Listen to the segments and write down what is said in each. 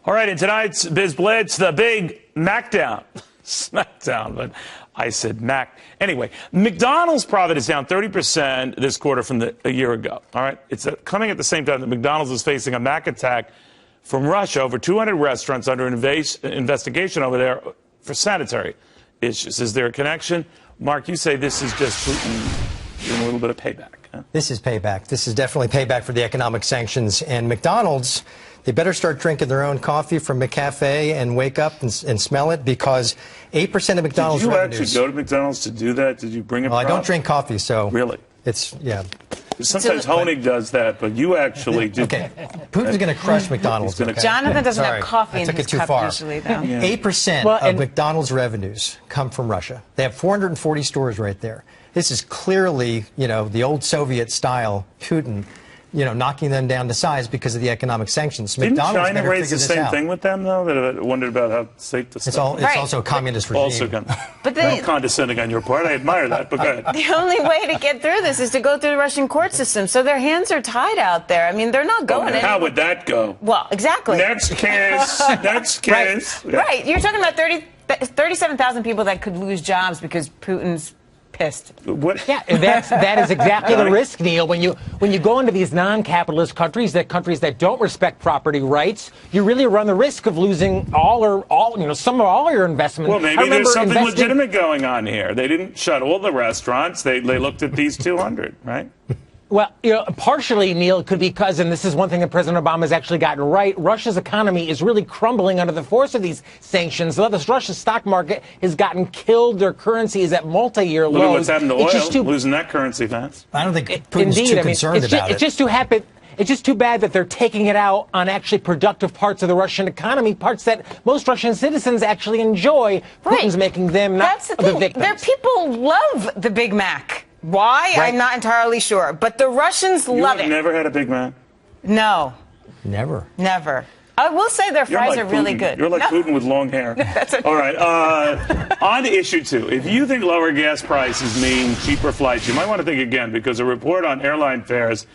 All right, in tonight's Biz Blitz, the big Macdown. Smackdown, but I said Mac. Anyway, McDonald's profit is down 30% this quarter from a year ago. All right, it's coming at the same time that McDonald's is facing a Mac attack from Russia. Over 200 restaurants under investigation over there for sanitary issues. Is there a connection? Mark, you say this is just Putin doing a little bit of payback. Huh? This is payback. This is definitely payback for the economic sanctions. And McDonald's, they better start drinking their own coffee from McCafe and wake up and smell it, because 8% of McDonald's revenues... Did you actually go to McDonald's to do that? Did you bring a Well, I don't drink coffee, so... Really? It's, yeah. Sometimes Honig does that, but you actually do. Okay. Putin's going to crush McDonald's. Okay? Jonathan doesn't have coffee in his cup usually, though. 8% of McDonald's revenues come from Russia. They have 440 stores right there. This is clearly, the old Soviet-style Putin, knocking them down to size because of the economic sanctions. Didn't McDonald's China raise the same thing with them, though? That I wondered about how safe the stuff. It's also a communist regime. Also condescending on your part. I admire that, but go ahead. The only way to get through this is to go through the Russian court system. So their hands are tied out there. I mean, they're not going anywhere. How would that go? Well, exactly. Next case. Next case. Right. Right. You're talking about 37,000 people that could lose jobs because Putin's pissed. What? Yeah, that is exactly the risk, Neil. When you go into these non-capitalist countries that don't respect property rights, you really run the risk of losing some or all your investment. Well, maybe there's something legitimate going on here. They didn't shut all the restaurants. They looked at these 200, right? Well, partially, Neil, it could be because, and this is one thing that President Obama has actually gotten right, Russia's economy is really crumbling under the force of these sanctions. The Russian stock market has gotten killed. Their currency is at multi-year lows. Look at what's happened to oil, losing that currency fast. I don't think Putin's too concerned about it. It's just too bad that they're taking it out on actually productive parts of the Russian economy, parts that most Russian citizens actually enjoy. Putin's making them not the victims. Their people love the Big Mac. Why? Right. I'm not entirely sure. But the Russians love it. You've never had a Big Mac? No. Never. Never. I will say their fries are really good. You're like Putin with long hair. That's okay. All right. On to issue 2. If you think lower gas prices mean cheaper flights, you might want to think again, because a report on airline fares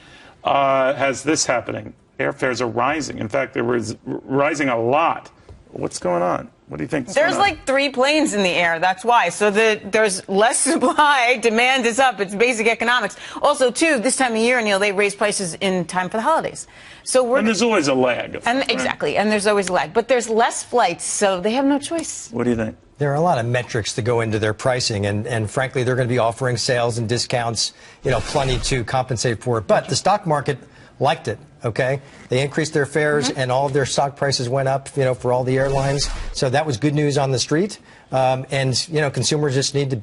has this happening. Airfares are rising. In fact, they're rising a lot. What's going on? What do you think? There's like 3 planes in the air. That's why. So there's less supply. Demand is up. It's basic economics. Also, too, this time of year, Neil, they raise prices in time for the holidays. And there's always a lag. Exactly. And there's always a lag. But there's less flights, so they have no choice. What do you think? There are a lot of metrics that go into their pricing, and frankly, they're going to be offering sales and discounts, plenty to compensate for it. But the stock market liked it. Okay, they increased their fares, and all of their stock prices went up, for all the airlines. So that was good news on the street. And consumers just need to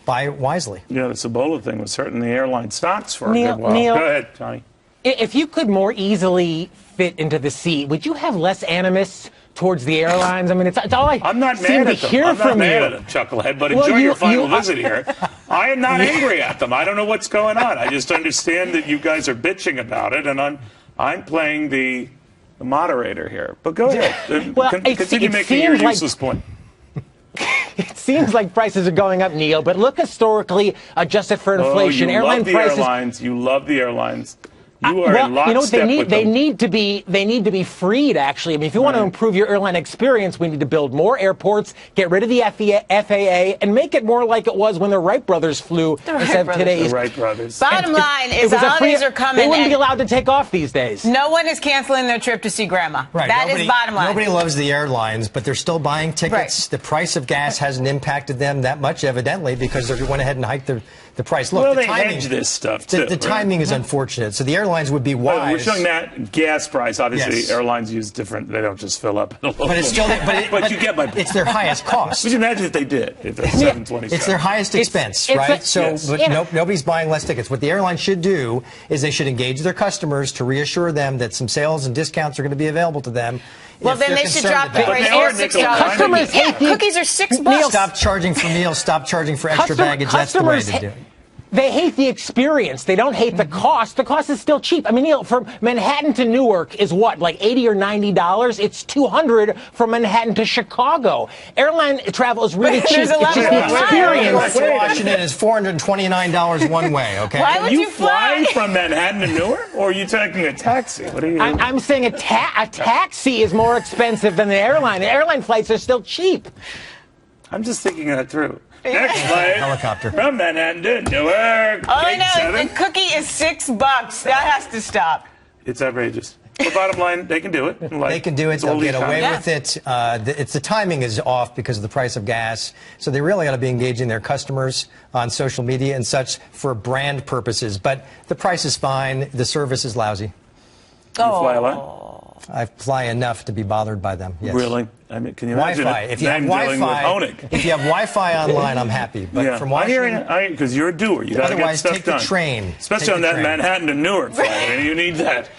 buy wisely. Yeah, this Ebola thing was hurting the airline stocks for a good while. Neil, go ahead, Johnny. If you could more easily fit into the seat, would you have less animus towards the airlines? I mean, it's all I'm not mad at them. I'm not mad at them, Chucklehead, but enjoy your final visit here. I am not angry at them. I don't know what's going on. I just understand that you guys are bitching about it, and I'm playing the moderator here. But go ahead. Continue making your useless point. It seems like prices are going up, Neil, but look historically adjusted for inflation. You love the airlines. You are in lockstep with them. They need to be freed, actually. I mean, if you want to improve your airline experience, we need to build more airports, get rid of the FAA, and make it more like it was when the Wright brothers flew instead of today's. The Wright brothers. Bottom line is the holidays are coming. They wouldn't be allowed to take off these days. No one is canceling their trip to see Grandma. Right. That is bottom line. Nobody loves the airlines, but they're still buying tickets. Right. The price of gas hasn't impacted them that much, evidently, because they went ahead and hiked the price. Look, they hedge this stuff, too. The timing is unfortunate. So the airlines would be wise. We're showing that gas price. Obviously, airlines use different. They don't just fill up. But it's still. But you get my point. It's their highest cost. Would you imagine if they did? If they're 727. It's their highest expense, right? Nobody's buying less tickets. What the airlines should do is they should engage their customers to reassure them that some sales and discounts are going to be available to them. Well, then they should drop the price to $6. Customers cookies are $6. Stop charging for meals. Stop charging for extra baggage. That's the way to do it. They hate the experience. They don't hate the cost. The cost is still cheap. I mean, Neil, from Manhattan to Newark is what, like $80 or $90? It's $200 from Manhattan to Chicago. Airline travel is really cheap. There's a It's just the level of experience. To Washington is $429 one way, okay? Why would you fly from Manhattan to Newark, or are you taking a taxi? What are you? I'm saying a taxi is more expensive than the airline. The airline flights are still cheap. I'm just thinking that through. Next flight Helicopter. from Manhattan to Newark. All I Gate know 7. is the cookie is $6. That has to stop. It's outrageous. But bottom line, they can do it. They can do it. It's all They'll get away Yeah. with it. The timing is off because of the price of gas. So they really ought to be engaging their customers on social media and such for brand purposes. But the price is fine. The service is lousy. You fly a lot? I fly enough to be bothered by them. Yes. Really? I mean, can you imagine Wi-Fi. If you have them dealing with Wi-Fi, Honig? if you have Wi-Fi online, I'm happy. But Yeah. from Washington, Because you're a doer. You got to get otherwise stuff take the done. train. Especially Take on the that train. Manhattan to Newark flight. I mean, you need that.